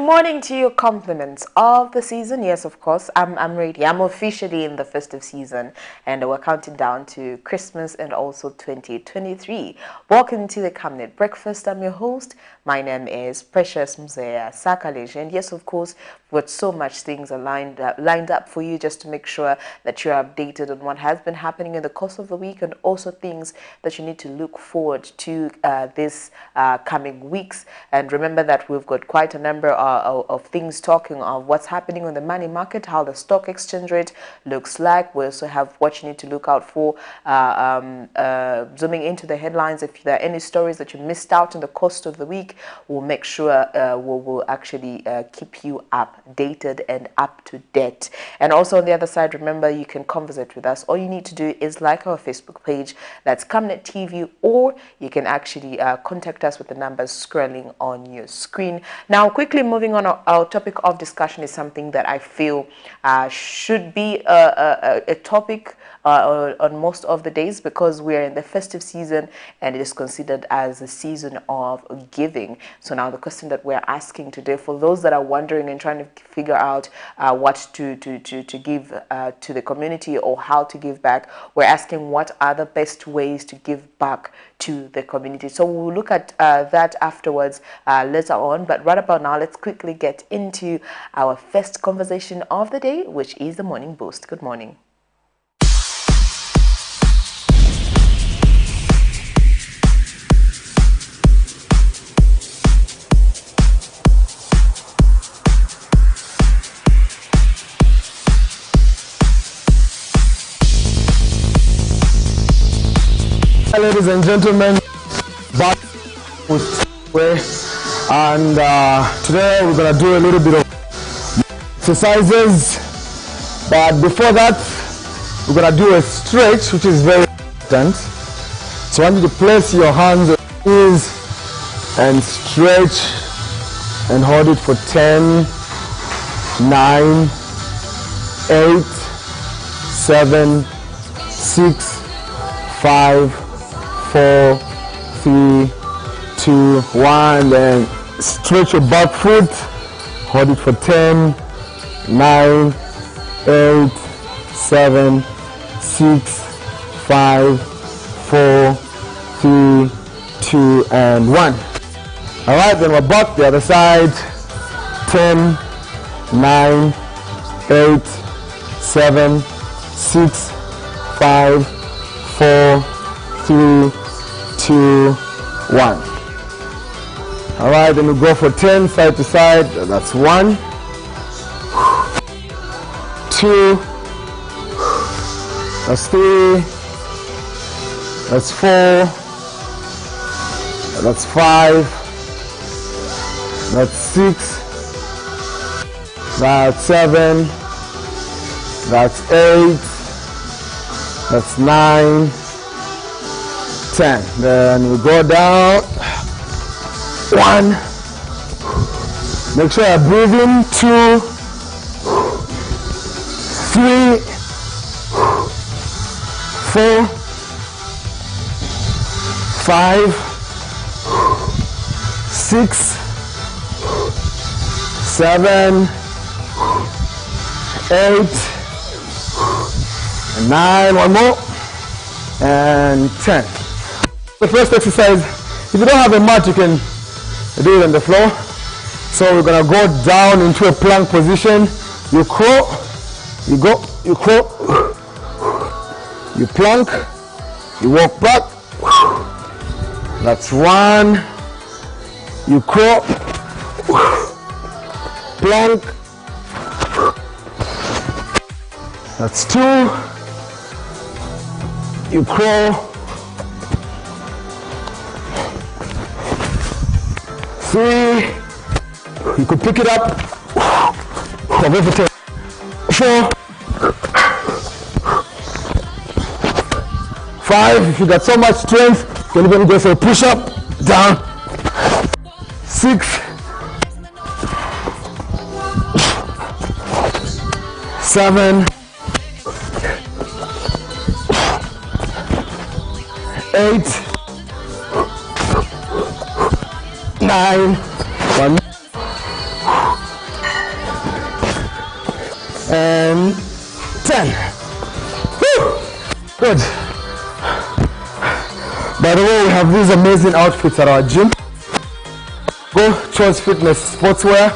morning to you, compliments of the season. Yes, of course, I'm ready. I'm officially in the festive season, and we're counting down to Christmas and also 2023. Welcome to the Camnet Breakfast. I'm your host. My name is Precious Mzea Sakaleji, and yes, of course, with so much things are lined up for you, just to make sure that you're updated on what has been happening in the course of the week, and also things that you need to look forward to this coming weeks. And remember that we've got quite a number of things talking of what's happening on the money market, how the stock exchange rate looks like. We also have what you need to look out for, zooming into the headlines. If there are any stories that you missed out in the course of the week, we'll make sure we'll actually keep you updated and up to date. And also on the other side, remember, you can conversate with us. All you need to do is like our Facebook page, that's Camnet TV, or you can actually contact us with the numbers scrolling on your screen. Now, quickly moving on, our topic of discussion is something that I feel should be a topic on most of the days, because we're in the festive season and it is considered as a season of giving. So now the question that we're asking today, for those that are wondering and trying to figure out what to give to the community or how to give back, we're asking what are the best ways to give back to the community. So we'll look at that afterwards, later on. But right about now, let's quickly get into our first conversation of the day, which is the Morning Boost. Good morning. Ladies and gentlemen, back way, and today we're gonna do a little bit of exercises, but before that we're gonna do a stretch, which is very important. So I want you to place your hands on your knees and stretch and hold it for 10, 9, 8, 7, 6, 5, 4, 3, 2, 1. Then stretch your back foot, hold it for 10, 9, 8, 7, 6, 5, 4, 3, 2, and 1. All right, then we're back the other side. 10, 9, 8, 7, 6, 5, 4, 3, 2, 1. All right, then we go for 10 side to side. That's 1, 2, that's 3, that's 4, that's 5, that's 6, that's 7, that's 8, that's 9, 10. Then we go down. 1. Make sure you're breathing. 2, 3, 4, 5, 6, 7, 8, 9. One more. And 10. The first exercise, if you don't have a mat, you can do it on the floor. So we're gonna go down into a plank position. You crawl, you go, you crawl, you plank, you walk back. That's 1. You crawl, plank. That's 2. You crawl. 3, you could pick it up. 4, 5, if you got so much strength, you can even go for a push-up, down. 6, 7, 8, 9, 1, and 10. Woo! Good. By the way, we have these amazing outfits at our gym. Go Choice Fitness Sportswear.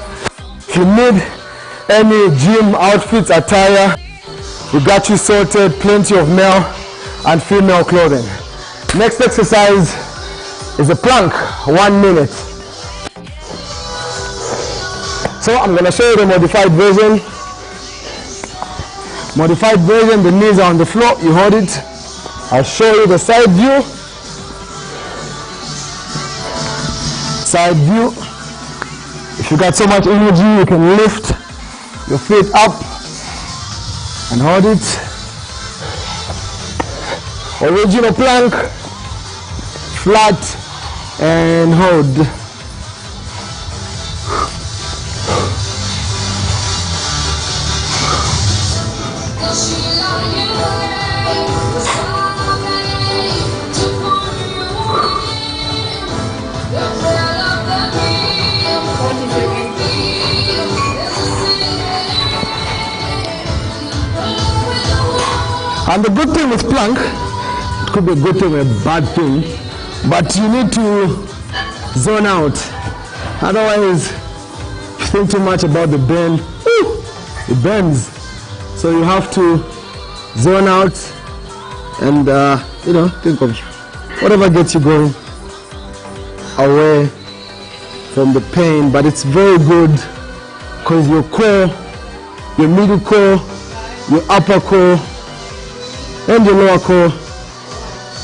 If you need any gym outfits, attire, we got you sorted. Plenty of male and female clothing. Next exercise is a plank, 1 minute. So I'm going to show you the modified version. Modified version, the knees are on the floor, you hold it. I'll show you the side view. Side view. If you got so much energy, you can lift your feet up and hold it. Original plank, flat and hold. And the good thing with plank, it could be a good thing or a bad thing, but you need to zone out. Otherwise, if you think too much about the bend, it bends. So you have to zone out and think of whatever gets you going away from the pain. But it's very good because your core, your middle core, your upper core, and your lower core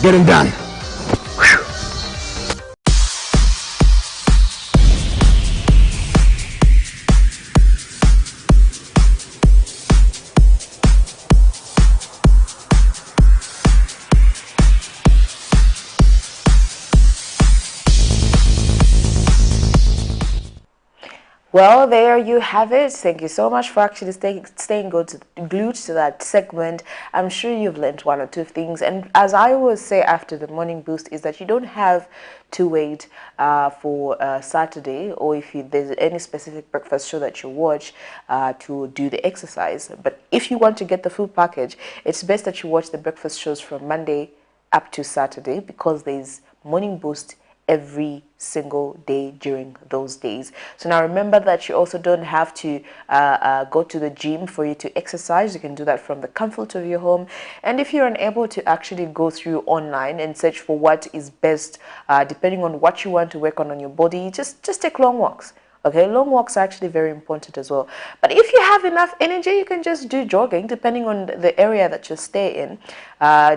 getting done. Well, there you have it. Thank you so much for actually staying glued to that segment. I'm sure you've learned one or two things. And as I always say after the morning boost is that you don't have to wait for Saturday, or if there's any specific breakfast show that you watch to do the exercise. But if you want to get the full package, it's best that you watch the breakfast shows from Monday up to Saturday, because there's morning boost every single day during those days. So now remember that you also don't have to go to the gym for you to exercise. You can do that from the comfort of your home. And if you're unable to actually go through online and search for what is best, depending on what you want to work on your body, just take long walks. Okay, long walks are actually very important as well. But if you have enough energy, you can just do jogging, depending on the area that you stay in.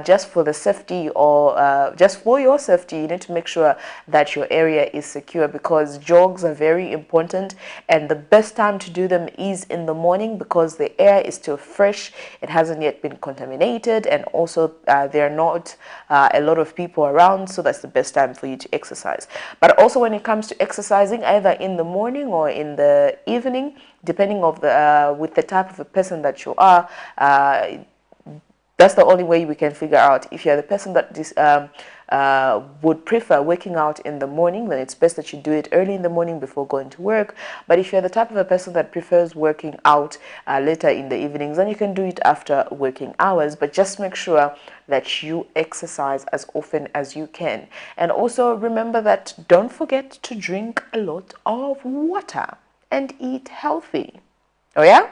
Just for the safety, or just for your safety, you need to make sure that your area is secure, because jogs are very important. And the best time to do them is in the morning, because the air is still fresh. It hasn't yet been contaminated. And also there are not a lot of people around. So that's the best time for you to exercise. But also when it comes to exercising, either in the morning or in the evening, depending of the with the type of a person that you are, that's the only way we can figure out. If you're the person that would prefer working out in the morning, then it's best that you do it early in the morning before going to work. But if you're the type of a person that prefers working out later in the evenings, then you can do it after working hours. But just make sure that you exercise as often as you can. And also remember that don't forget to drink a lot of water and eat healthy. Oh yeah?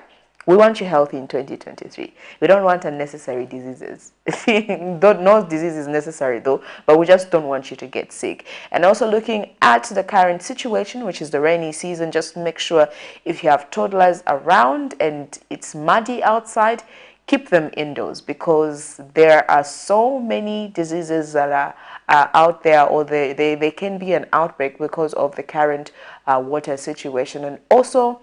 We want you healthy in 2023. We don't want unnecessary diseases. No disease is necessary though, but we just don't want you to get sick. And also looking at the current situation, which is the rainy season, just make sure if you have toddlers around and it's muddy outside, keep them indoors, because there are so many diseases that are out there, or they can be an outbreak because of the current water situation. And also,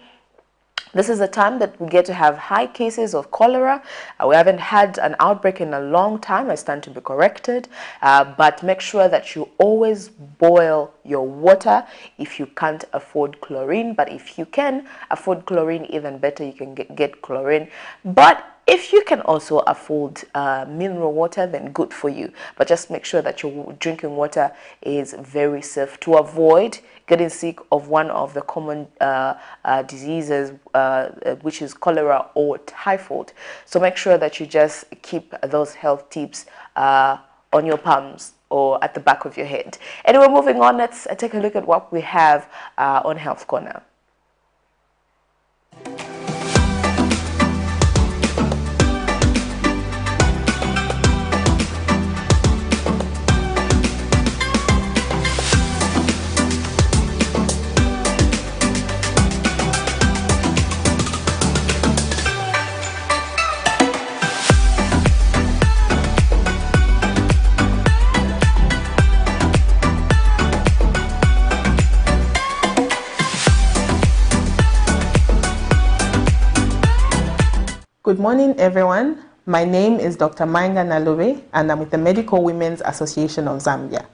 this is a time that we get to have high cases of cholera. We haven't had an outbreak in a long time. I stand to be corrected. But make sure that you always boil your water if you can't afford chlorine. But if you can afford chlorine, even better, you can get chlorine. But if you can also afford mineral water, then good for you. But just make sure that your drinking water is very safe to avoid getting sick of one of the common diseases, which is cholera or typhoid. So make sure that you just keep those health tips on your palms or at the back of your head. Anyway, moving on, let's take a look at what we have on Health Corner. Good morning, everyone. My name is Dr. Mainga Nalube, and I'm with the Medical Women's Association of Zambia.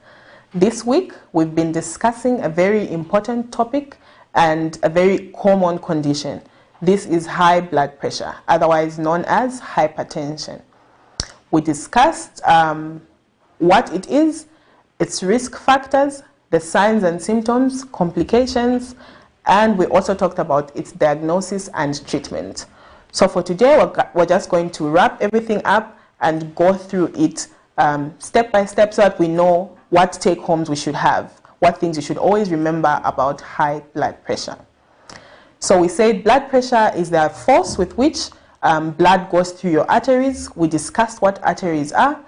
This week, we've been discussing a very important topic and a very common condition. This is high blood pressure, otherwise known as hypertension. We discussed what it is, its risk factors, the signs and symptoms, complications, and we also talked about its diagnosis and treatment. So for today, we're just going to wrap everything up and go through it step by step so that we know what take-homes we should have, what things you should always remember about high blood pressure. So we said blood pressure is the force with which blood goes through your arteries. We discussed what arteries are,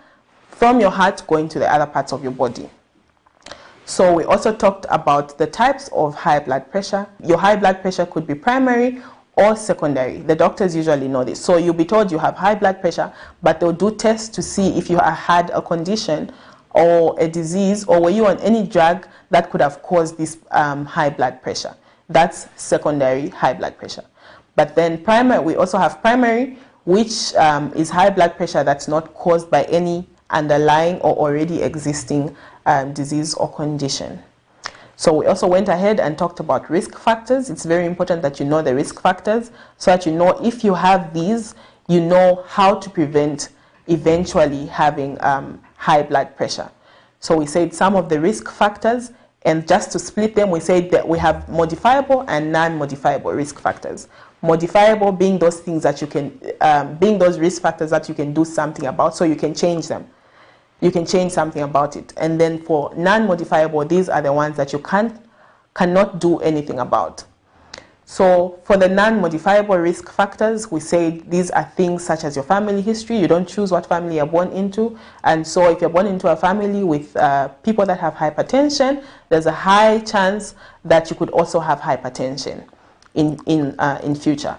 from your heart going to the other parts of your body. So we also talked about the types of high blood pressure. Your high blood pressure could be primary or secondary. The doctors usually know this. So you'll be told you have high blood pressure, but they'll do tests to see if you had a condition or a disease, or were you on any drug that could have caused this high blood pressure. That's secondary high blood pressure. But then primary, we also have primary, which is high blood pressure that's not caused by any underlying or already existing disease or condition. So we also went ahead and talked about risk factors. It's very important that you know the risk factors so that you know if you have these, you know how to prevent eventually having high blood pressure. So we said some of the risk factors, and just to split them, we said that we have modifiable and non-modifiable risk factors. Modifiable being those things that you can, being those risk factors that you can do something about, so you can change them. You can change something about it. And then for non-modifiable, these are the ones that you cannot do anything about. So for the non-modifiable risk factors, we say these are things such as your family history. You don't choose what family you're born into. And so if you're born into a family with people that have hypertension, there's a high chance that you could also have hypertension in future.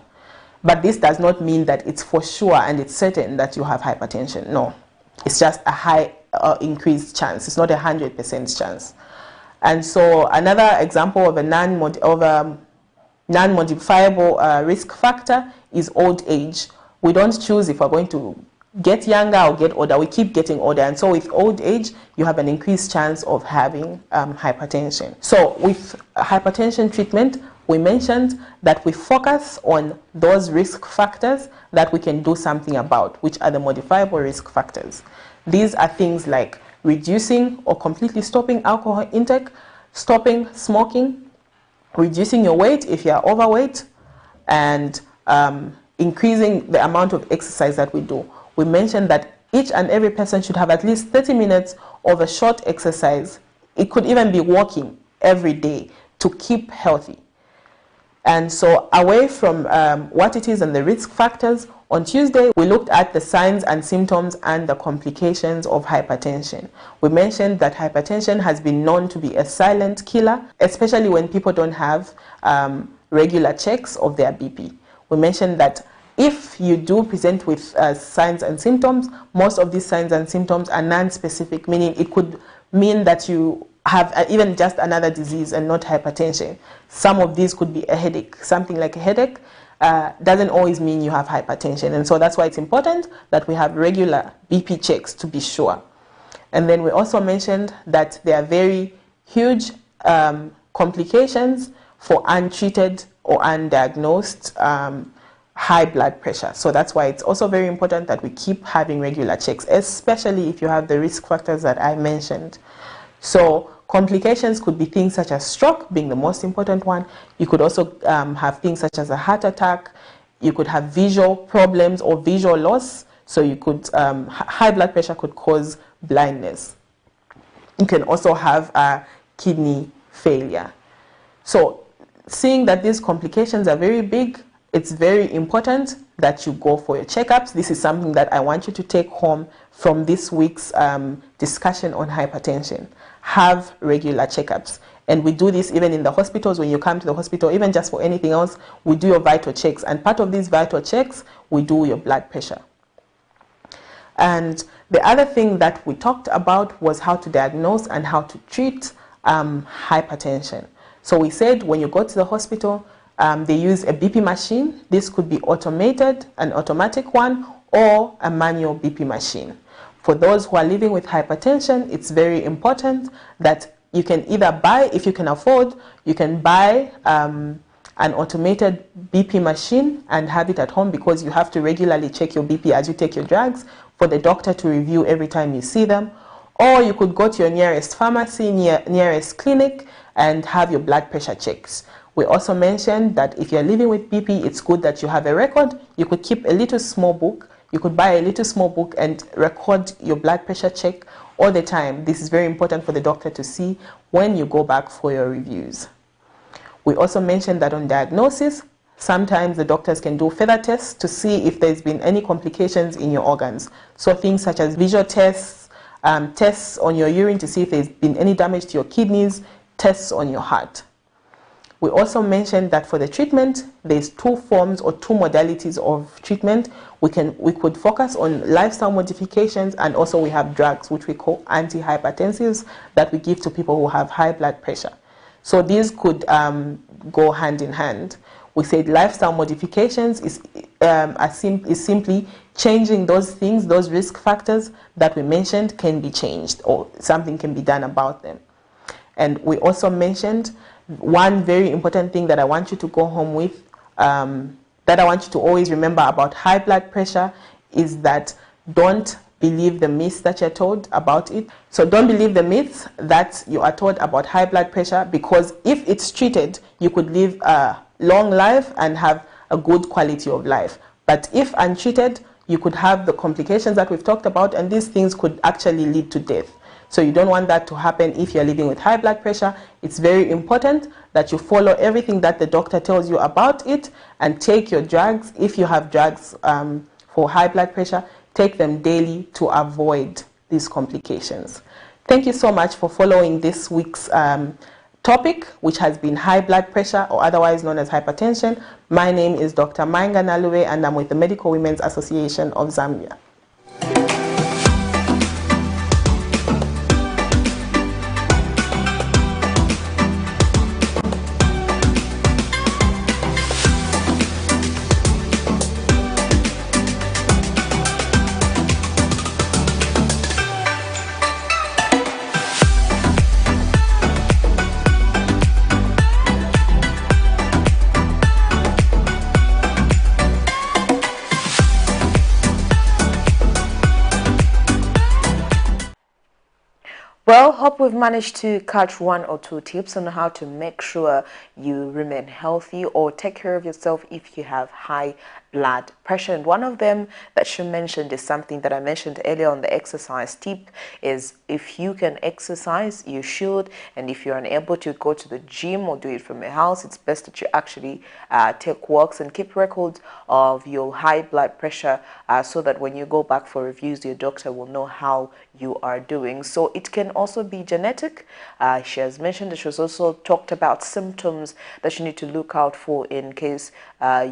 But this does not mean that it's for sure and it's certain that you have hypertension. No. It's just a high increased chance. It's not 100% chance. And so another example of a non-modifiable risk factor is old age. We don't choose if we're going to get younger or get older. We keep getting older. And so with old age, you have an increased chance of having hypertension. So with hypertension treatment, we mentioned that we focus on those risk factors that we can do something about, which are the modifiable risk factors. These are things like reducing or completely stopping alcohol intake, stopping smoking, reducing your weight if you are overweight, and increasing the amount of exercise that we do. We mentioned that each and every person should have at least 30 minutes of a short exercise. It could even be walking every day to keep healthy. And so away from what it is and the risk factors, on Tuesday we looked at the signs and symptoms and the complications of hypertension. We mentioned that hypertension has been known to be a silent killer, especially when people don't have regular checks of their BP. We mentioned that if you do present with signs and symptoms, most of these signs and symptoms are non-specific, meaning it could mean that you have even just another disease and not hypertension. Some of these could be a headache. Something like a headache doesn't always mean you have hypertension. And so that's why it's important that we have regular BP checks to be sure. And then we also mentioned that there are very huge complications for untreated or undiagnosed high blood pressure. So that's why it's also very important that we keep having regular checks, especially if you have the risk factors that I mentioned. So complications could be things such as stroke being the most important one. You could also have things such as a heart attack. You could have visual problems or visual loss. So you could, high blood pressure could cause blindness. You can also have kidney failure. So seeing that these complications are very big, it's very important that you go for your checkups. This is something that I want you to take home from this week's discussion on hypertension. Have regular checkups. And we do this even in the hospitals. When you come to the hospital, even just for anything else, we do your vital checks. And part of these vital checks, we do your blood pressure. And the other thing that we talked about was how to diagnose and how to treat hypertension. So we said when you go to the hospital, they use a BP machine. This could be automated, an automatic one, or a manual BP machine. For those who are living with hypertension, it's very important that you can either buy, if you can afford, you can buy an automated BP machine and have it at home, because you have to regularly check your BP as you take your drugs for the doctor to review every time you see them. Or you could go to your nearest pharmacy, nearest clinic, and have your blood pressure checks. We also mentioned that if you're living with BP, it's good that you have a record. You could keep a little small book. You could buy a little small book and record your blood pressure check all the time. This is very important for the doctor to see when you go back for your reviews. We also mentioned that on diagnosis, sometimes the doctors can do further tests to see if there's been any complications in your organs. So things such as visual tests, tests on your urine to see if there's been any damage to your kidneys, tests on your heart. We also mentioned that for the treatment, there's two forms or two modalities of treatment. We could focus on lifestyle modifications, and also we have drugs which we call antihypertensives that we give to people who have high blood pressure. So these could go hand in hand. We said lifestyle modifications is simply changing those things, those risk factors that we mentioned can be changed, or something can be done about them. And we also mentioned one very important thing that I want you to go home with, that I want you to always remember about high blood pressure, is that don't believe the myths that you're told about it. So don't believe the myths that you are told about high blood pressure, because if it's treated, you could live a long life and have a good quality of life. But if untreated, you could have the complications that we've talked about, and these things could actually lead to death. So you don't want that to happen if you're living with high blood pressure. It's very important that you follow everything that the doctor tells you about it, and take your drugs. If you have drugs for high blood pressure, take them daily to avoid these complications. Thank you so much for following this week's topic, which has been high blood pressure, or otherwise known as hypertension. My name is Dr. Mainga Nalube, and I'm with the Medical Women's Association of Zambia. Well, hope we've managed to catch one or two tips on how to make sure you remain healthy or take care of yourself if you have high blood pressure. And one of them that she mentioned is something that I mentioned earlier on the exercise tip, is if you can exercise, you should. And if you're unable to go to the gym or do it from your house, it's best that you actually take walks and keep records of your high blood pressure, so that when you go back for reviews, your doctor will know how you are doing. So it can also be genetic. She has mentioned that she has also talked about symptoms that you need to look out for in case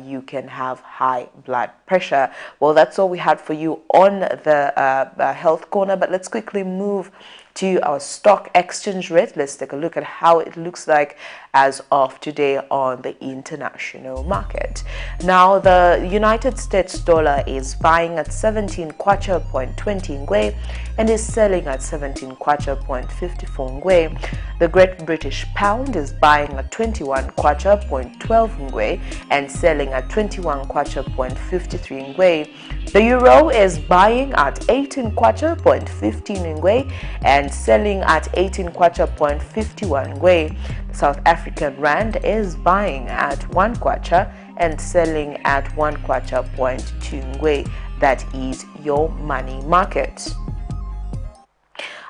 you can have high blood pressure. Well, that's all we had for you on the Health Corner, but let's quickly move to our stock exchange rate. Let's take a look at how it looks like as of today on the international market. Now, the United States dollar is buying at 17 kwacha.20 ngwe and is selling at 17 kwacha.54 ngwe. The Great British Pound is buying at 21 kwacha.12 ngwe and selling at 21 kwacha.53 ngwe. The euro is buying at 18 kwacha.15 ngwe and and selling at 18 kwacha.51 ngwe. The South African rand is buying at 1 kwacha and selling at 1 kwacha.2 ngwe. That is your money market.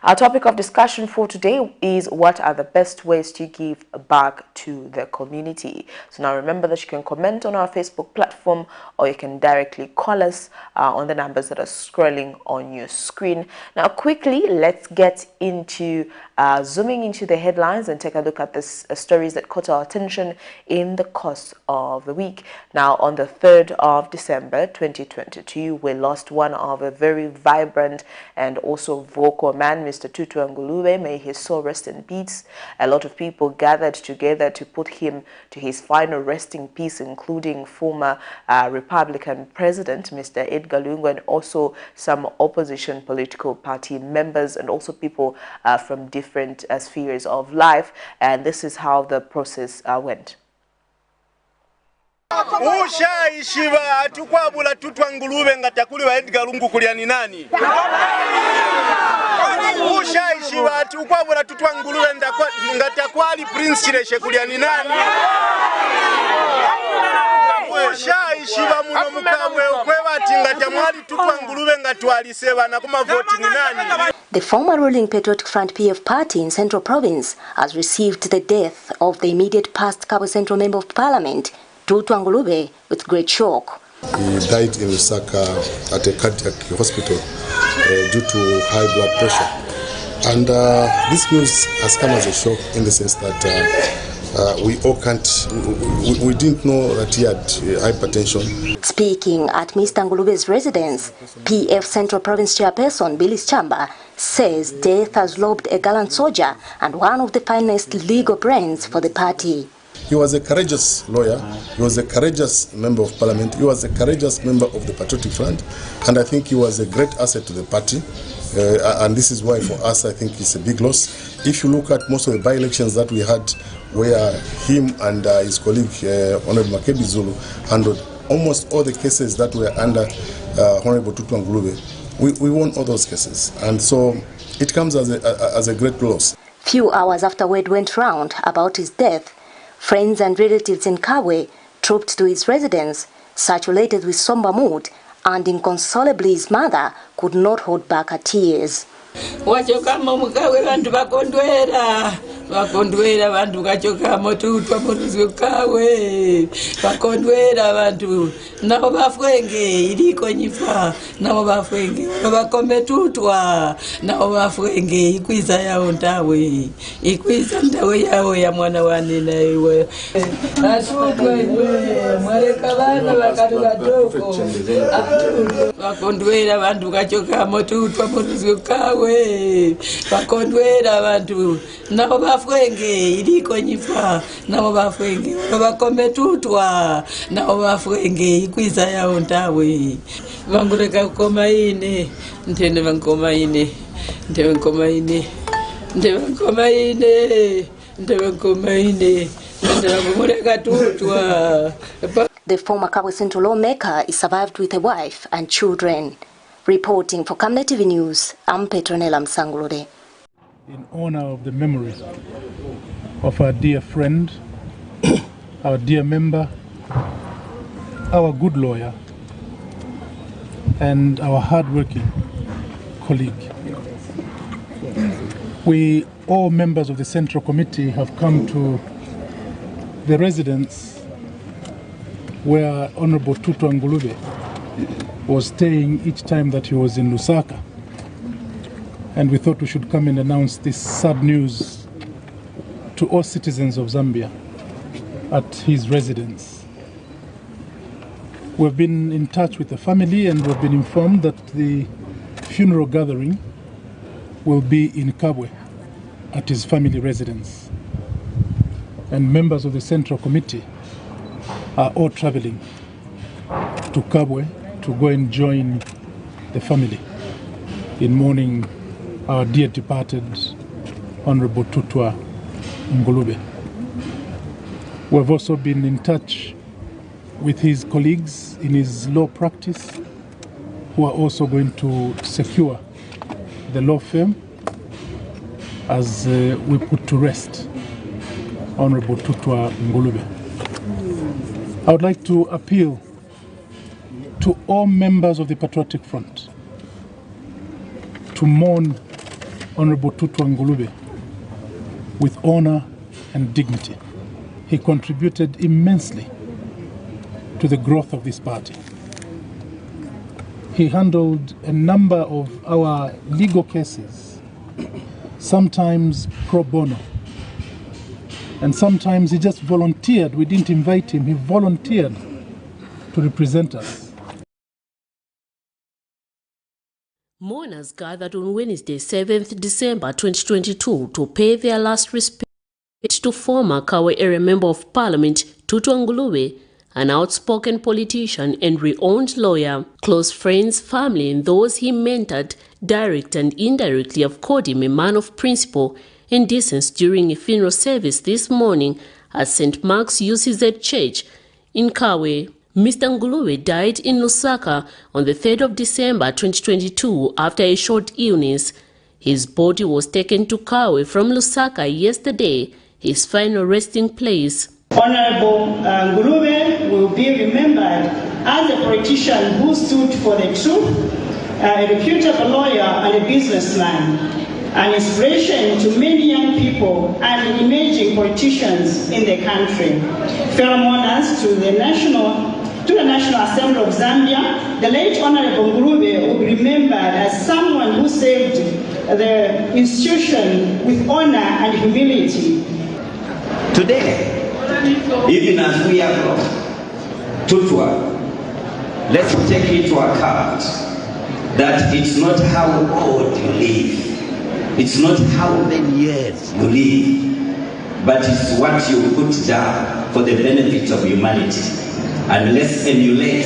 Our topic of discussion for today is what are the best ways to give back to the community. So now remember that you can comment on our Facebook platform or you can directly call us on the numbers that are scrolling on your screen. Now quickly, let's get into zooming into the headlines and take a look at the stories that caught our attention in the course of the week. Now on the 3rd of December 2022, we lost one of a very vibrant and also vocal man, Mr. Tutu Ngulube. May his soul rest in peace. A lot of people gathered together to put him to his final resting peace, including former Republican President Mr. Edgar Lungu and also some opposition political party members and also people from different spheres of life. And this is how the process went. Ushaishiva atukwabula Tutu Ngulube ngatakuliwa Edgar Lungu kuliani nani? Ushaishiva atukwabula Tutu Ngulube ngatakwali Prince Chireshe kuliani nani? Ushaishiva muno mukabwe ukwebati ngatamwali Tutu Ngulube ngatwali seva na kuma voti ni nani? The former ruling Patriotic Front PF party in Central Province has received the death of the immediate past Kabwe Central Member of Parliament, Tutu Ngulube, with great shock. He died in Lusaka at a cardiac hospital due to high blood pressure. And this news has come as a shock in the sense that we all we didn't know that he had hypertension. Speaking at Mr. Ngulube's residence, PF Central Province Chairperson Billis Chamba says death has robbed a gallant soldier and one of the finest legal brains for the party. He was a courageous lawyer, he was a courageous member of parliament, he was a courageous member of the Patriotic Front, and I think he was a great asset to the party. And this is why for us I think it's a big loss. If you look at most of the by-elections that we had where him and his colleague Honorable Makebi Zulu handled almost all the cases that were under Honorable Tutu Ngulube, we won all those cases, and so it comes as a great loss. Few hours after word went round about his death, friends and relatives in Kabwe trooped to his residence, saturated with somber mood, and inconsolably his mother could not hold back her tears. Wachokama mukawe vantu vakondwera vantu kachokama Tutu mukawe vakondwera vantu navo vafwenge iriko nyifa navo vafwenge vakome Tutwa navo vafwenge ikwiza yao ndawe yao ya mwana wanena iwe Tutwa iwe mwareka vana vakatu vatoko vakondwera vantu kachokama Tutwa mukawe vakondwera vantu navo vafwenge iriko nyifa navo vafwenge vakome Tutwa navo vafwenge ikwiza yao ndawe vangureka kukoma ine ndene vankoma ine ndeve nkoma ine ndeve nkoma ine ndeve nkoma ine ndeve vangureka Tutwa. The former Kabwe Central lawmaker is survived with a wife and children. Reporting for Camnet TV News, I'm Petronella Msangulode. In honor of the memory of our dear friend, our dear member, our good lawyer, and our hard-working colleague. We, all members of the Central Committee, have come to the residence where Honorable Tutu Ngulube was staying each time that he was in Lusaka. And we thought we should come and announce this sad news to all citizens of Zambia at his residence. We've been in touch with the family and we've been informed that the funeral gathering will be in Kabwe at his family residence. And members of the Central Committee are all traveling to Kabwe to go and join the family in mourning our dear departed Honorable Tutu Ngulube. We've also been in touch with his colleagues in his law practice who are also going to secure the law firm as we put to rest Honorable Tutwa Ngulube. I would like to appeal to all members of the Patriotic Front to mourn Honorable Tutwa Ngulube with honor and dignity. He contributed immensely to the growth of this party. He handled a number of our legal cases, sometimes pro bono, and sometimes he just volunteered. We didn't invite him, he volunteered to represent us. Mourners gathered on Wednesday, 7th December 2022 to pay their last respect to former Kawe area Member of Parliament Tutwa Ngulube, an outspoken politician and renowned lawyer. Close friends, family and those he mentored, direct and indirectly, have called him a man of principle and decency during a funeral service this morning at St. Mark's UCZ Church in Kawe. Mr. Ngulube died in Lusaka on the 3rd of December 2022 after a short illness. His body was taken to Kawe from Lusaka yesterday, his final resting place. Honorable Ngulube will be remembered as a politician who stood for the truth, a reputable lawyer and a businessman, an inspiration to many young people and emerging politicians in the country. Fellow mourners to the National Assembly of Zambia, the late Honorable Ngulube will be remembered as someone who saved the institution with honor and humility. Today, even as we are from Tutwa, let's take into account that it's not how old you live, it's not how many years you live, but it's what you put down for the benefit of humanity. And let's emulate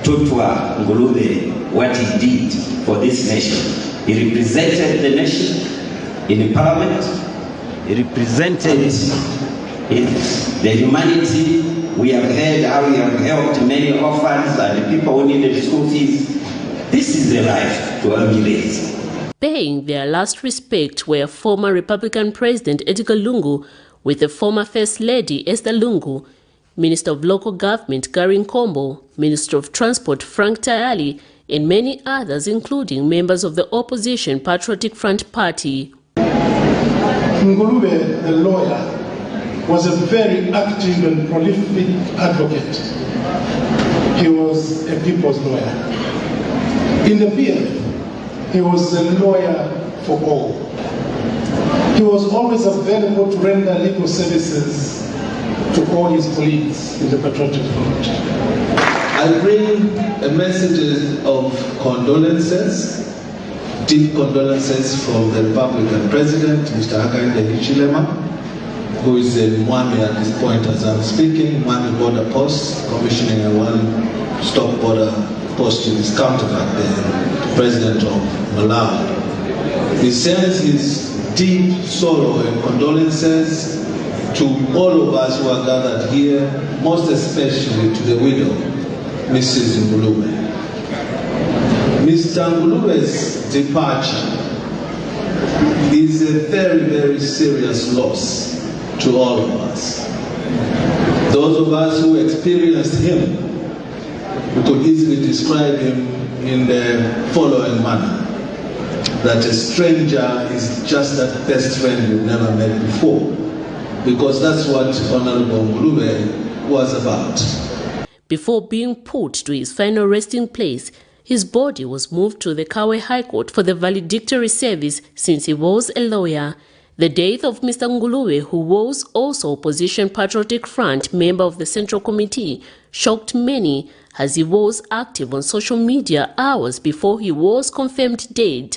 Tutwa Ngulube, what he did for this nation. He represented the nation in Parliament, he represented the humanity. We have heard how we have helped many orphans and the people who needed school fees. This is the life to emulate. Paying their last respect were former Republican President Edgar Lungu with the former First Lady Esther Lungu, Minister of Local Government Gary Nkombo, Minister of Transport Frank Tayali, and many others, including members of the opposition Patriotic Front Party. Ngulube, the lawyer, was a very active and prolific advocate. He was a people's lawyer. In the PF, he was a lawyer for all. He was always available to render legal services to all his colleagues in the Patriotic Front. I bring a message of condolences, deep condolences from the Republican President, Mr. Hakainde Hichilema, who is in Mwami at this point as I'm speaking, Mwami border post, commissioning a one-stop border post to his counterpart, the President of Malawi. He sends his deep sorrow and condolences to all of us who are gathered here, most especially to the widow, Mrs. Ngulube. Mr. Ngulube's departure is a very, very serious loss to all of us. Those of us who experienced him, we could easily describe him in the following manner: that a stranger is just that best friend you've never met before, because that's what Honorable Ngulube was about. Before being put to his final resting place, his body was moved to the Kawe High Court for the valedictory service since he was a lawyer. The death of Mr. Ngulube, who was also opposition Patriotic Front member of the Central Committee, shocked many as he was active on social media hours before he was confirmed dead.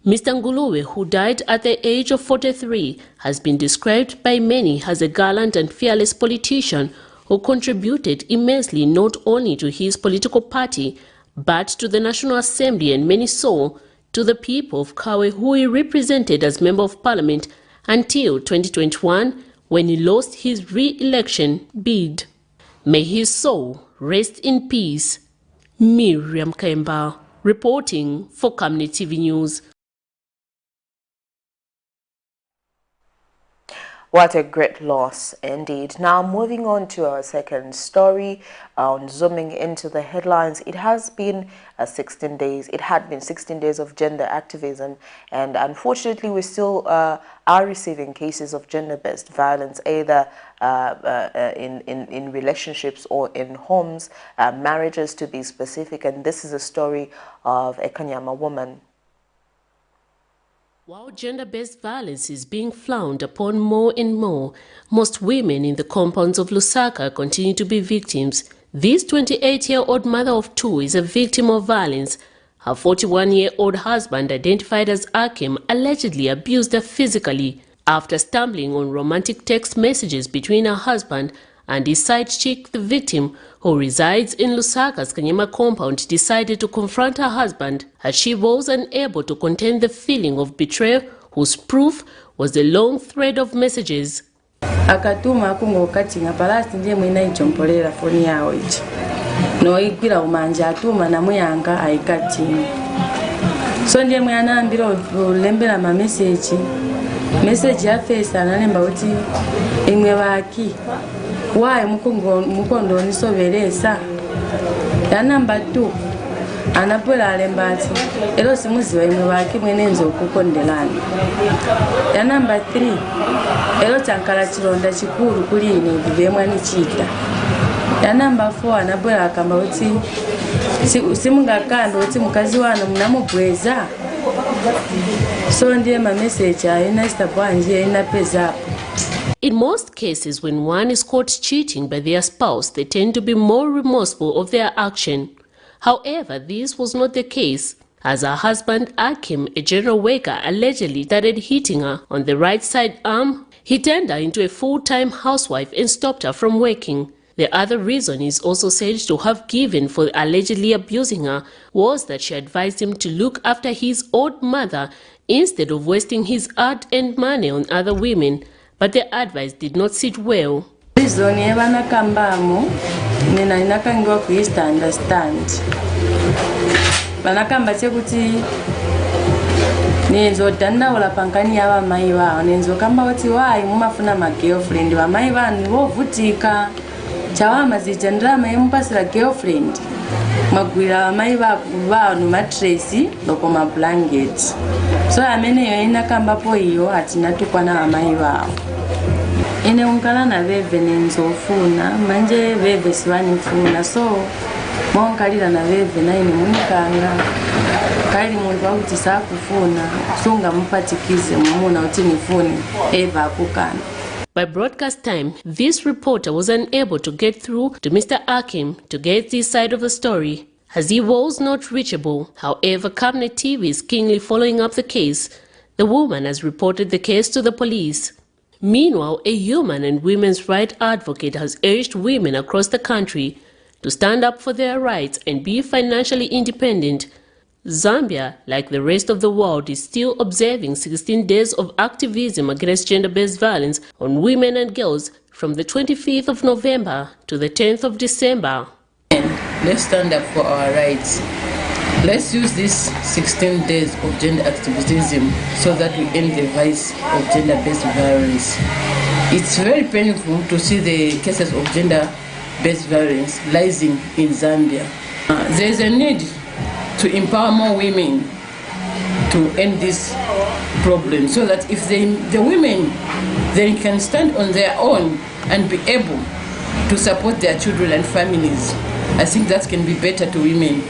Mr. Ngulube, who died at the age of 43, has been described by many as a gallant and fearless politician who contributed immensely not only to his political party, but to the National Assembly and many so to the people of Kawe, who he represented as Member of Parliament until 2021 when he lost his re-election bid. May his soul rest in peace. Miriam Kemba, reporting for Camnet TV News. What a great loss indeed. Now moving on to our second story, on zooming into the headlines. It has been 16 days. It had been 16 days of gender activism, and unfortunately we still are receiving cases of gender-based violence, either in relationships or in homes, marriages to be specific. And this is a story of a Kanyama woman. While gender-based violence is being frowned upon more and more, most women in the compounds of Lusaka continue to be victims. This 28-year-old mother of two is a victim of violence. Her 41-year-old husband, identified as Akim, allegedly abused her physically after stumbling on romantic text messages between her husband and his side chick. The victim, who resides in Lusaka's Kanyama compound, decided to confront her husband as she was unable to contain the feeling of betrayal, whose proof was the long thread of messages. Akatuma akungo katinga palasti ndiye mwina ichompolera foni yawe ichi no ikwira umanja atuma na muyanga aikatinga so ndiye mwana ambira ulembera ma message ya face analemba uti imwe baki wae mukondo nisoberesa ya number 2 anapola alembati elo simuziwa imwe baki mwene nzo kukondelani ya number 3 elo chankala chironda chikuru kuli ine bibemwa ni chita ya number 4 anapola akamba uti simungakando uti mukazi wano munamubweza so ndiye ma message ayina stabanje ina pesa. In most cases, when one is caught cheating by their spouse, they tend to be more remorseful of their action. However, this was not the case, as her husband Akim, a general worker, allegedly started hitting her on the right side arm. He turned her into a full-time housewife and stopped her from working. The other reason is also said to have given for allegedly abusing her was that she advised him to look after his old mother instead of wasting his hard-earned money on other women. But the advice did not sit well. Reason yebana kambamo nina inakangwa kuista understand. Banakamba chekuti nenzo tanda wala pankani ya mai wao nenzo kamba wati wai mumafuna ma girlfriend wa mai wani wo vutika chawama zichandra mai mpasira girlfriend magwira mai ba no mattress loko ma blanket so amene yo inakamba po iyo atina tukwana mai wao ine unkala na veve nenzofuna manje veve siwani funa so monkalira na veve na ine munikanga kali muntu akuti sakufuna sunga mpatikize mumuna uti nifune eva akukana. By broadcast time, this reporter was unable to get through to Mr. Akim to get this side of the story, as he was not reachable. However, Camnet TV is keenly following up the case. The woman has reported the case to the police. Meanwhile, a human and women's rights advocate has urged women across the country to stand up for their rights and be financially independent. Zambia, like the rest of the world, is still observing 16 days of activism against gender-based violence on women and girls from the 25th of November to the 10th of December. Let's stand up for our rights. Let's use these 16 days of gender activism so that we end the vice of gender-based violence. It's very painful to see the cases of gender-based violence rising in Zambia. There is a need to empower more women to end this problem so that if the women they can stand on their own and be able to support their children and families, I think that can be better to women.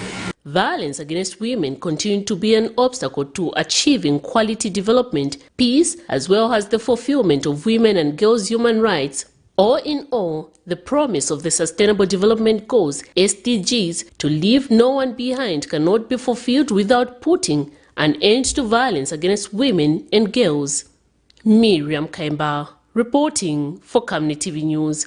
Violence against women continues to be an obstacle to achieving quality development, peace, as well as the fulfillment of women and girls' human rights. All in all, the promise of the Sustainable Development Goals, SDGs, to leave no one behind cannot be fulfilled without putting an end to violence against women and girls. Miriam Kaimba, reporting for Camnet TV News.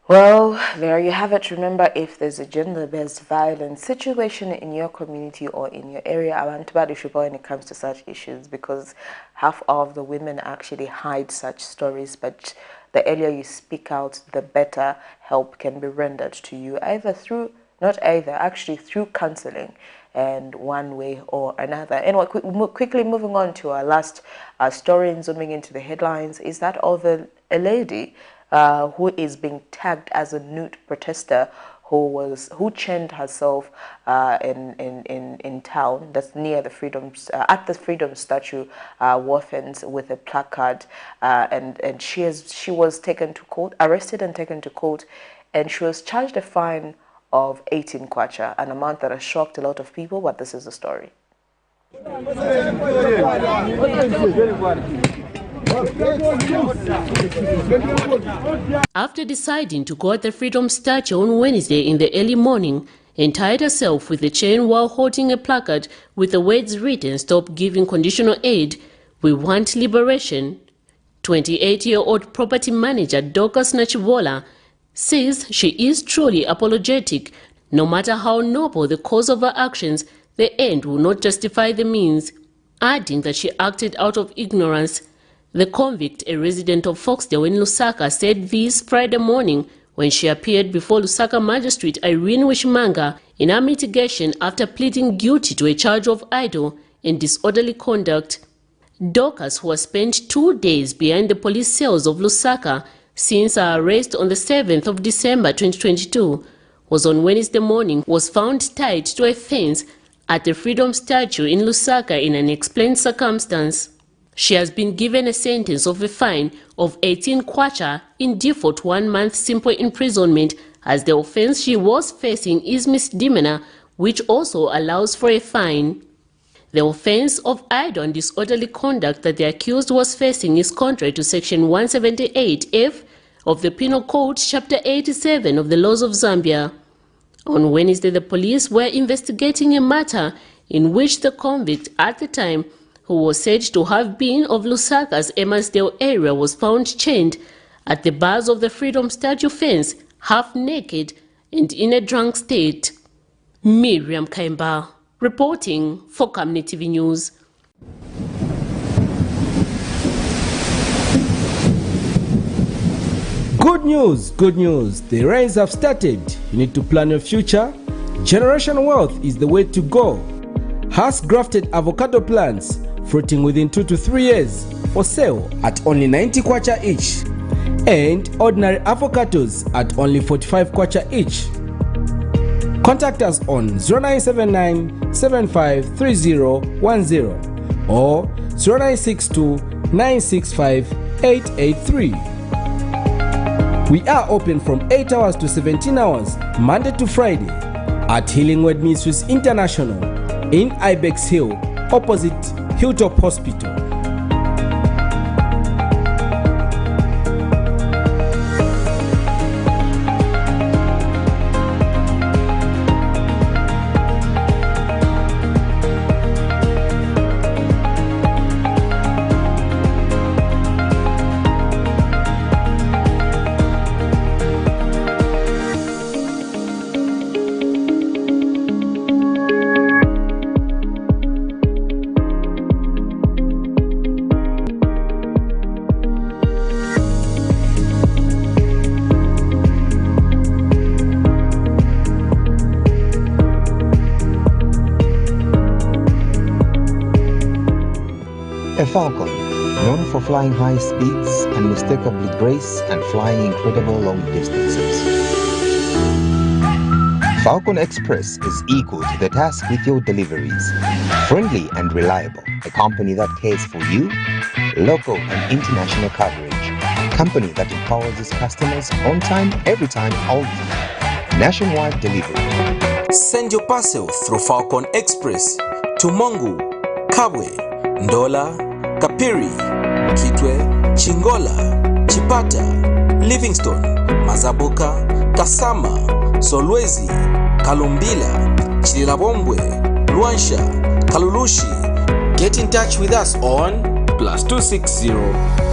Well, there you have it. Remember, if there's a gender-based violence situation in your community or in your area, I want to bad issue when it comes to such issues, because half of the women actually hide such stories. But the earlier you speak out, the better help can be rendered to you, either through, not either, actually through counseling. and one way or another. Anyway, quickly moving on to our last story and zooming into the headlines is that of a lady who is being tagged as a nude protester who chained herself in town that's near the at the Freedom Statue war fence with a placard, and she was taken to court, arrested and taken to court, and she was charged a fine of 18 kwacha, an amount that has shocked a lot of people. But this is the story. After deciding to go at the Freedom Statue on Wednesday in the early morning and tied herself with a chain while holding a placard with the words written, "Stop giving conditional aid, we want liberation," 28-year-old property manager Dorcas Nachivola says she is truly apologetic. No matter how noble the cause of her actions, the end will not justify the means, adding that she acted out of ignorance. The convict, a resident of Foxdale in Lusaka, said this Friday morning when she appeared before Lusaka Magistrate Irene Wishimanga in her mitigation after pleading guilty to a charge of idle and disorderly conduct. Dorcas, who has spent 2 days behind the police cells of Lusaka since her arrest on the 7th of December 2022, was on Wednesday morning was found tied to a fence at the Freedom Statue in Lusaka in an unexplained circumstance. She has been given a sentence of a fine of 18 kwacha in default 1 month simple imprisonment, as the offense she was facing is misdemeanor, which also allows for a fine. The offense of idle and disorderly conduct that the accused was facing is contrary to Section 178F of the Penal Code, Chapter 87 of the Laws of Zambia. On Wednesday, the police were investigating a matter in which the convict at the time, who was said to have been of Lusaka's Emansdale area, was found chained at the bars of the Freedom Statue fence, half naked and in a drunk state. Miriam Kaimba, reporting for Camnet TV News. Good news, the rains have started. You need to plan your future. Generational wealth is the way to go. House-grafted avocado plants, fruiting within 2 to 3 years, for sale at only 90 kwacha each. And ordinary avocados at only 45 kwacha each. Contact us on 0979 753010 or 0962 965 883. We are open from 8 hours to 17 hours, Monday to Friday, at Healing Word Ministries International in Ibex Hill, opposite Hilltop Hospital. A falcon, known for flying high speeds, unmistakably grace and flying incredible long distances. Falcon Express is equal to the task with your deliveries. Friendly and reliable, a company that cares for you, local and international coverage, a company that empowers its customers on time, every time, all the time. Nationwide delivery. Send your parcel through Falcon Express to Mongu, Kabwe, Ndola, Kapiri, Kitwe, Chingola, Chipata, Livingstone, Mazaboka, Kasama, Solwezi, Kalumbila, Chililabombwe, Luansha, Kalulushi. Get in touch with us on +260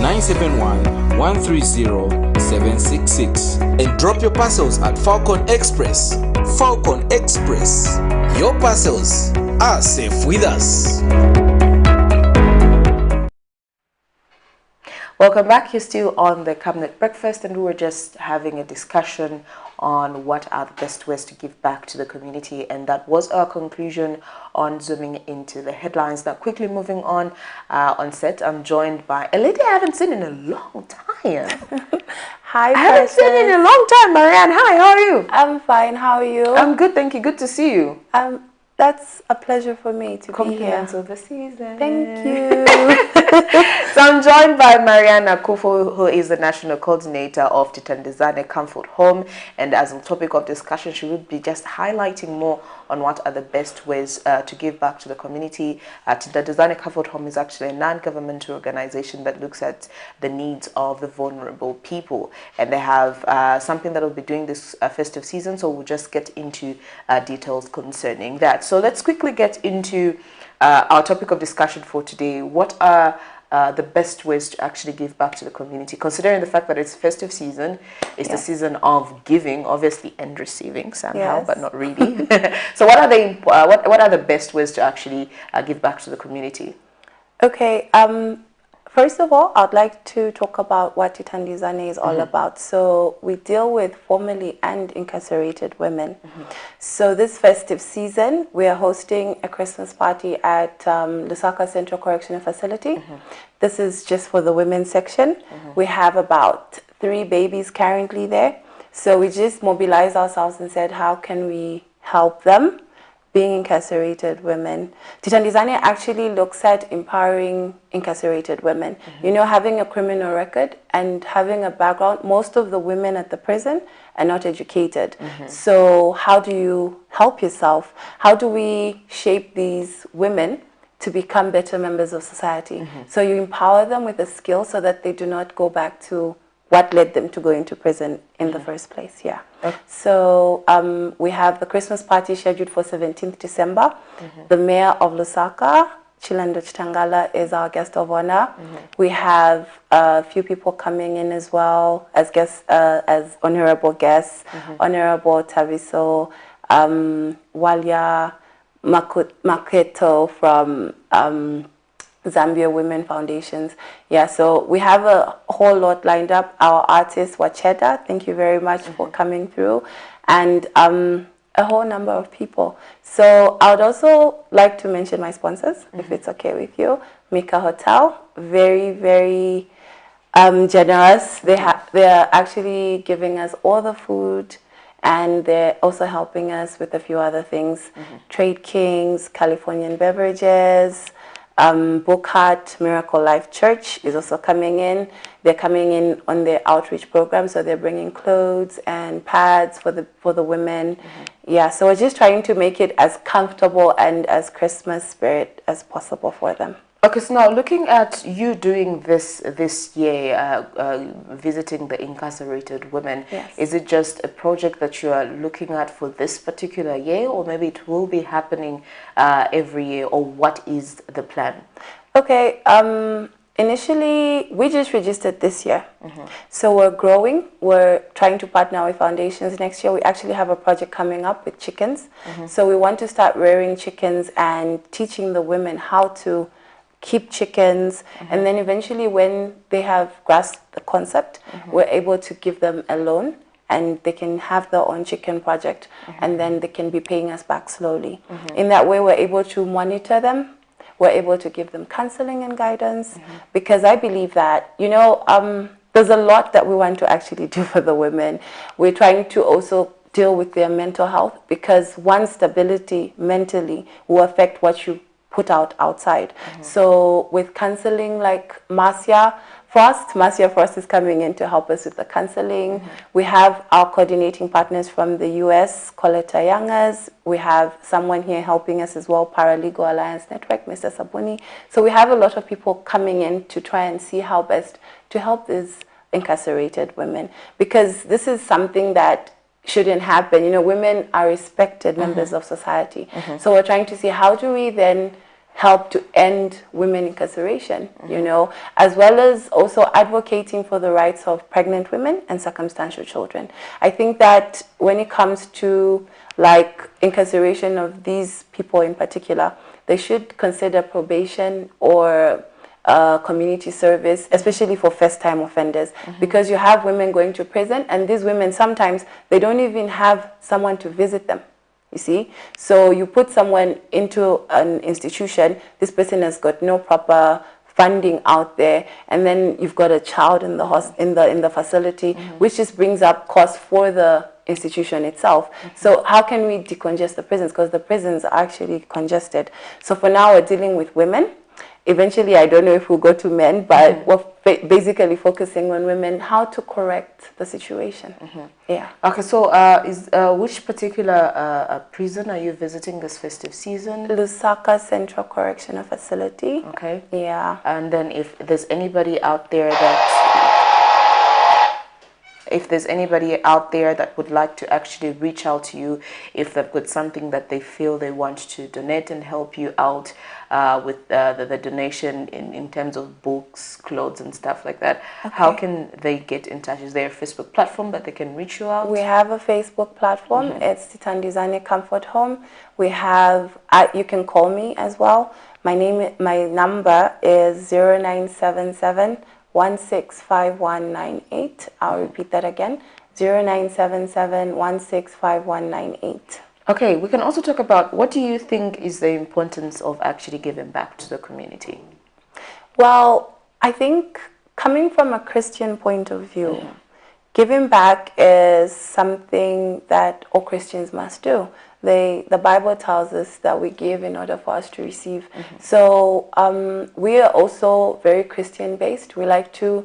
971 130 766 and drop your parcels at Falcon Express. Falcon Express. Your parcels are safe with us. Welcome back. You're still on the Camnet Breakfast, and we were just having a discussion on what are the best ways to give back to the community, and that was our conclusion on zooming into the headlines. Now, quickly moving on set, I'm joined by a lady I haven't seen in a long time. Hi, I haven't seen you in a long time, Marianne. Hi, how are you? I'm fine. How are you? I'm good, thank you. Good to see you. That's a pleasure for me to be here. Compliments of the season. Thank you. So I'm joined by Marianne Akufo, who is the National Coordinator of Titandizane Comfort Home. And as a topic of discussion, she will be just highlighting more on what are the best ways to give back to the community. Titandizane Comfort Home is actually a non-governmental organization that looks at the needs of the vulnerable people. And they have something that will be doing this festive season, so we'll just get into details concerning that. So let's quickly get into our topic of discussion for today. What are the best ways to actually give back to the community, considering the fact that it's festive season, it's the season of giving, obviously, and receiving somehow, but not really. So what are the best ways to actually give back to the community? Okay. First of all, I'd like to talk about what Titandizane is all about. So we deal with formerly and incarcerated women. So this festive season, we are hosting a Christmas party at Lusaka Central Correctional Facility. This is just for the women's section. We have about 3 babies currently there. So we just mobilized ourselves and said, how can we help them? Being incarcerated women. Titandizane actually looks at empowering incarcerated women. You know, having a criminal record and having a background, most of the women at the prison are not educated. So how do you help yourself? How do we shape these women to become better members of society? So you empower them with a skill so that they do not go back to what led them to go into prison in the first place, So we have the Christmas party scheduled for 17th December. The mayor of Lusaka, Chilando Chitangala, is our guest of honor. We have a few people coming in as well as guests, as honorable guests. Honorable Taviso, Walia Maketo from Zambia Women Foundations. So we have a whole lot lined up. Our artist, Wacheda, thank you very much for coming through. And a whole number of people. So I would also like to mention my sponsors, if it's okay with you. Mika Hotel, very, very generous. They are actually giving us all the food, and they're also helping us with a few other things. Trade Kings, Californian Beverages, Book Heart, Miracle Life Church is also coming in. They're coming in on their outreach program, so they're bringing clothes and pads for the women. So we're just trying to make it as comfortable and as Christmas spirit as possible for them. Okay, so now looking at you doing this year, visiting the incarcerated women, is it just a project that you are looking at for this particular year, or maybe it will be happening every year, or what is the plan? Okay, initially we just registered this year. So we're growing, we're trying to partner with foundations. Next year we actually have a project coming up with chickens. So we want to start rearing chickens and teaching the women how to keep chickens, and then eventually when they have grasped the concept, we're able to give them a loan and they can have their own chicken project, and then they can be paying us back slowly. In that way, we're able to monitor them, we're able to give them counseling and guidance, because I believe that, you know, there's a lot that we want to actually do for the women. We're trying to also deal with their mental health, because one, stability mentally will affect what you put out outside. So with counseling like Marcia Frost is coming in to help us with the counseling. We have our coordinating partners from the US, Coletta Youngers. We have someone here helping us as well, Paralegal Alliance Network, Mr. Sabuni. So we have a lot of people coming in to try and see how best to help these incarcerated women, because this is something that shouldn't happen. You know, women are respected members of society. So we're trying to see how do we then help to end women incarceration, you know, as well as also advocating for the rights of pregnant women and circumstantial children. I think that when it comes to like incarceration of these people in particular, they should consider probation or community service, especially for first-time offenders, because you have women going to prison, and these women sometimes they don't even have someone to visit them. You see, so you put someone into an institution, this person has got no proper funding out there, and then you've got a child in the facility, which just brings up costs for the institution itself. So how can we decongest the prisons? Because the prisons are actually congested. So for now, we're dealing with women. Eventually, I don't know if we'll go to men, but we're basically focusing on women, how to correct the situation. Yeah. Okay, so which particular prison are you visiting this festive season? Lusaka Central Correctional Facility. Okay. Yeah. And then if there's anybody out there that would like to actually reach out to you, if they've got something that they feel they want to donate and help you out with the donation in terms of books, clothes and stuff like that, how can they get in touch? Is there a Facebook platform that they can reach you out? We have a Facebook platform. It's Titandizane Comfort Home. We have, you can call me as well. My number is 0977 165198. I'll repeat that again, 0977 165198. Okay, we can also talk about what do you think is the importance of actually giving back to the community? Well, I think coming from a Christian point of view, giving back is something that all Christians must do. The Bible tells us that we give in order for us to receive. So we are also very Christian based. We like to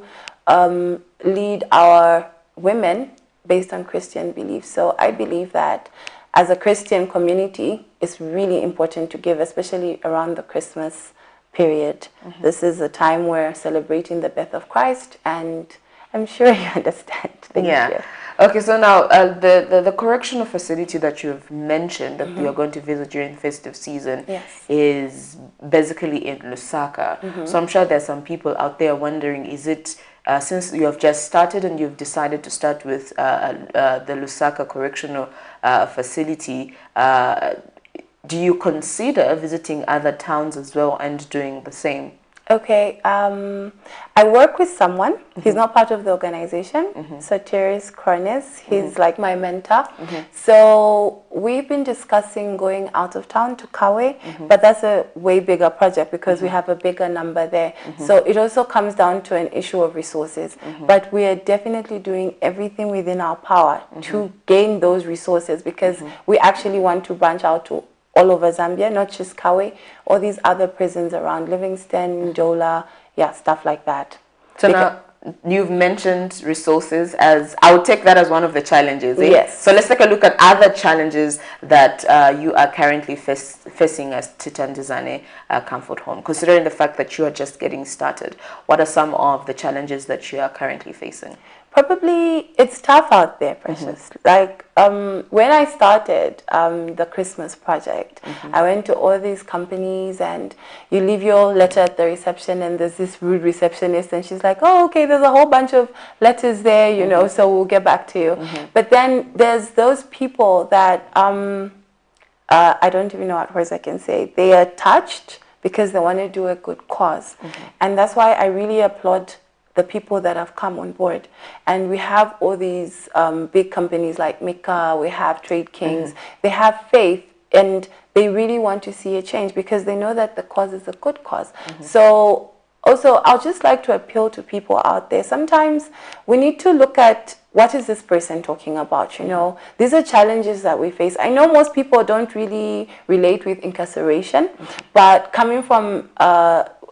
lead our women based on Christian beliefs. So I believe that as a Christian community, it's really important to give, especially around the Christmas period. This is a time where celebrating the birth of Christ, and I'm sure you understand. Thank you. Okay, so now the correctional facility that you've mentioned that you're going to visit during the festive season is basically in Lusaka. So I'm sure there's some people out there wondering, is it, since you have just started and you've decided to start with the Lusaka correctional facility, do you consider visiting other towns as well and doing the same? Okay, I work with someone. He's not part of the organization. Satiris Kronis, he's like my mentor. So we've been discussing going out of town to Kawe, but that's a way bigger project because we have a bigger number there. So it also comes down to an issue of resources. But we are definitely doing everything within our power to gain those resources, because we actually want to branch out to all over Zambia, not just Kawe, all these other prisons around Livingston, Ndola, stuff like that. So now you've mentioned resources as, I would take that as one of the challenges. Yes. So let's take a look at other challenges that you are currently facing as Titandizane Comfort Home, considering the fact that you are just getting started. What are some of the challenges that you are currently facing? Probably it's tough out there, Precious. Like when I started the Christmas project, I went to all these companies, and you leave your letter at the reception, and there's this rude receptionist, and she's like, oh, okay, there's a whole bunch of letters there, you know, so we'll get back to you. But then there's those people that, I don't even know what words I can say, they are touched because they want to do a good cause. And that's why I really applaud the people that have come on board. And we have all these big companies like Mika, we have Trade Kings, they have faith, and they really want to see a change because they know that the cause is a good cause. So also, I'll just like to appeal to people out there. Sometimes we need to look at, what is this person talking about? You know, these are challenges that we face. I know most people don't really relate with incarceration, but coming from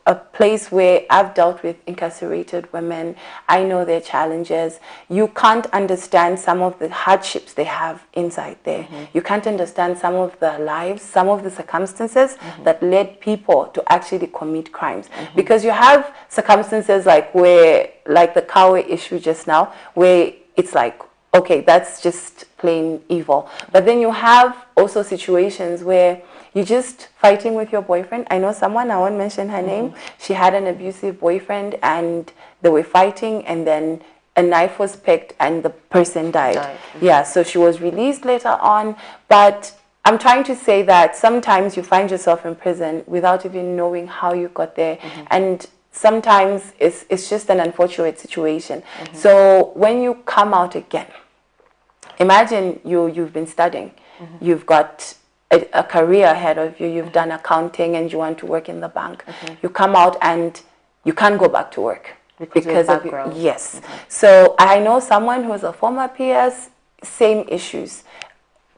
a place where I've dealt with incarcerated women, I know their challenges. You can't understand some of the hardships they have inside there. You can't understand some of the lives, some of the circumstances that led people to actually commit crimes. Because you have circumstances like where, like the Kawe issue just now, where it's like, okay, that's just plain evil. But then you have also situations where you're just fighting with your boyfriend. I know someone, I won't mention her name. She had an abusive boyfriend and they were fighting, and then a knife was picked and the person died. Yeah, so she was released later on. But I'm trying to say that sometimes you find yourself in prison without even knowing how you got there. And sometimes it's just an unfortunate situation. So when you come out again, imagine you've been studying, you've got a career ahead of you, you've done accounting and you want to work in the bank. You come out and you can't go back to work because of your, yes. So I know someone who's a former PS, same issues,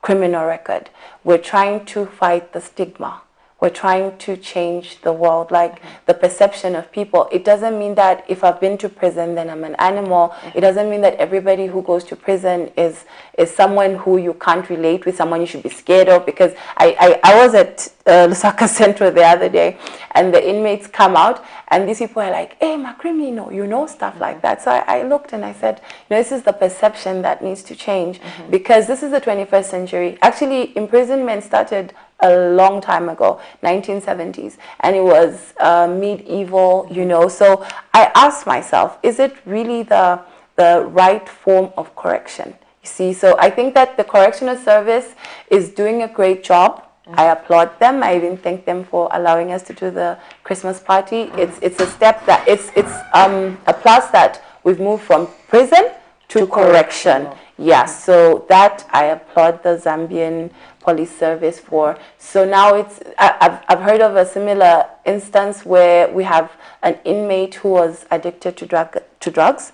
criminal record. We're trying to fight the stigma. We're trying to change the world, like the perception of people. It doesn't mean that if I've been to prison, then I'm an animal. It doesn't mean that everybody who goes to prison is someone who you can't relate with, someone you should be scared of. Because I was at Lusaka Central the other day, and the inmates come out, and these people are like, hey, Makrimi, you know, stuff like that. So I looked and I said, this is the perception that needs to change, because this is the 21st century. Actually, imprisonment started a long time ago, 1970s, and it was medieval, So I asked myself, is it really the right form of correction? You see, so I think that the correctional service is doing a great job. I applaud them. I even thank them for allowing us to do the Christmas party. It's a step that it's a plus that we've moved from prison to correction. Yes, so that I applaud the Zambian police service for. So now I've heard of a similar instance where we have an inmate who was addicted to drugs,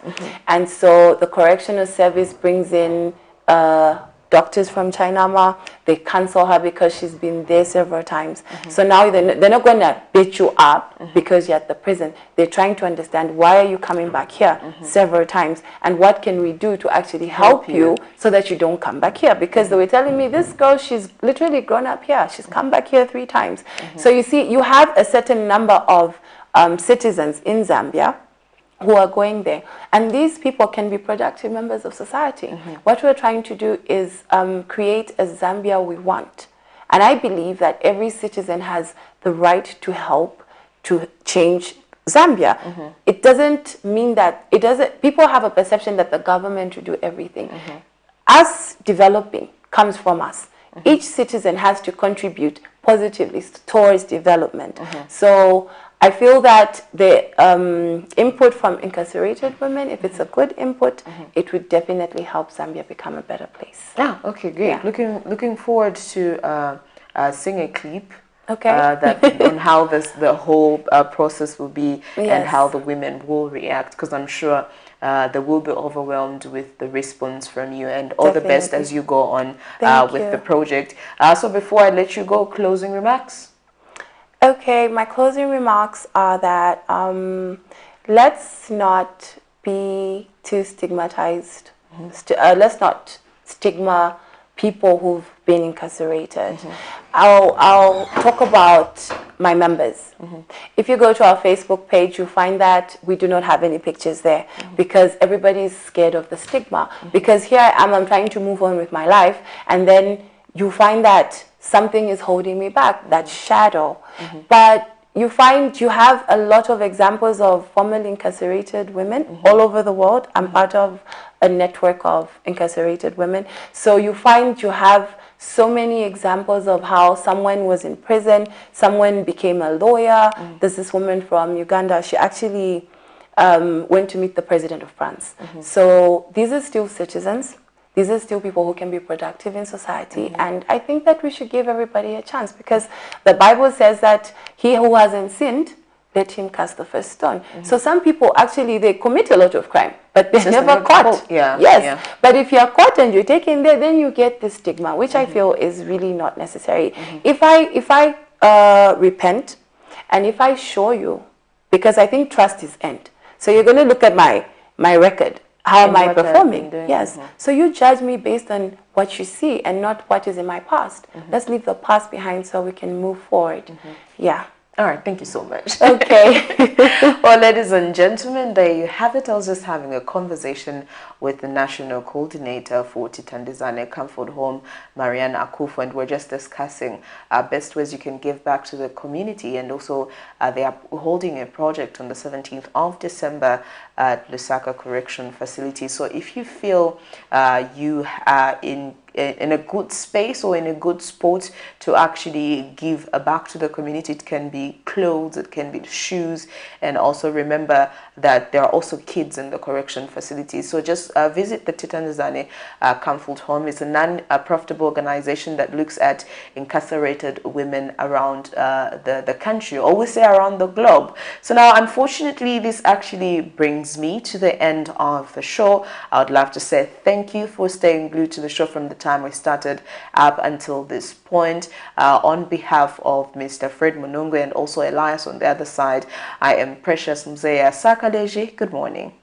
and so the correctional service brings in doctors from Chinama. They cancel her because she's been there several times. So now they're not going to beat you up because you're at the prison. They're trying to understand, why are you coming back here several times, and what can we do to actually help you so that you don't come back here? Because they were telling me, this girl, she's literally grown up here. She's come back here 3 times. So you see, you have a certain number of citizens in Zambia who are going there, and these people can be productive members of society. What we're trying to do is create a Zambia we want, and I believe that every citizen has the right to help to change Zambia. It doesn't mean that people have a perception that the government will do everything. Us developing comes from us. Each citizen has to contribute positively towards development. So I feel that the input from incarcerated women, if it's a good input, it would definitely help Zambia become a better place. Okay, great. Yeah. Looking forward to seeing a clip. Okay. On how the whole process will be, and how the women will react, because I'm sure they will be overwhelmed with the response from you, and all the best as you go on with the project. So before I let you go, closing remarks? Okay, my closing remarks are that let's not be too stigmatized. Let's not stigma people who've been incarcerated. I'll talk about my members. If you go to our Facebook page, you find that we do not have any pictures there, because everybody is scared of the stigma. Because here I am, I'm trying to move on with my life, and then you find that something is holding me back, that shadow. But you find you have a lot of examples of formerly incarcerated women all over the world. I'm part of a network of incarcerated women. So you find you have so many examples of how someone was in prison, someone became a lawyer. There's this woman from Uganda, she actually went to meet the president of France. So these are still citizens. These are still people who can be productive in society. And I think that we should give everybody a chance, because the Bible says that he who hasn't sinned, let him cast the first stone. So some people actually, they commit a lot of crime, but they're never caught. But if you're caught and you're taken there, then you get this stigma, which I feel is really not necessary. If I repent, and if I show you, because I think trust is end. So you're going to look at my record. How am I performing? Yes. So you judge me based on what you see and not what is in my past. Let's leave the past behind so we can move forward. Yeah. All right, thank you so much. Okay. Well, ladies and gentlemen, there you have it. I was just having a conversation with the National Coordinator for Titandizane Comfort Home, Marianne Akufo, and we're just discussing best ways you can give back to the community. And also, they are holding a project on the 17th of December at Lusaka Correction Facility. So if you feel you are in a good space or in a good spot to actually give back to the community. It can be clothes, it can be shoes, and also remember that there are also kids in the correction facilities. So just visit the Titandizane Comfort Home. It's a non-profitable organization that looks at incarcerated women around the country, always say around the globe. So now, unfortunately, this actually brings me to the end of the show. I would love to say thank you for staying glued to the show from the time we started up until this point. On behalf of Mr. Fred Munungu and also Elias on the other side, I am Precious Mzeya Sakaleji. Good morning.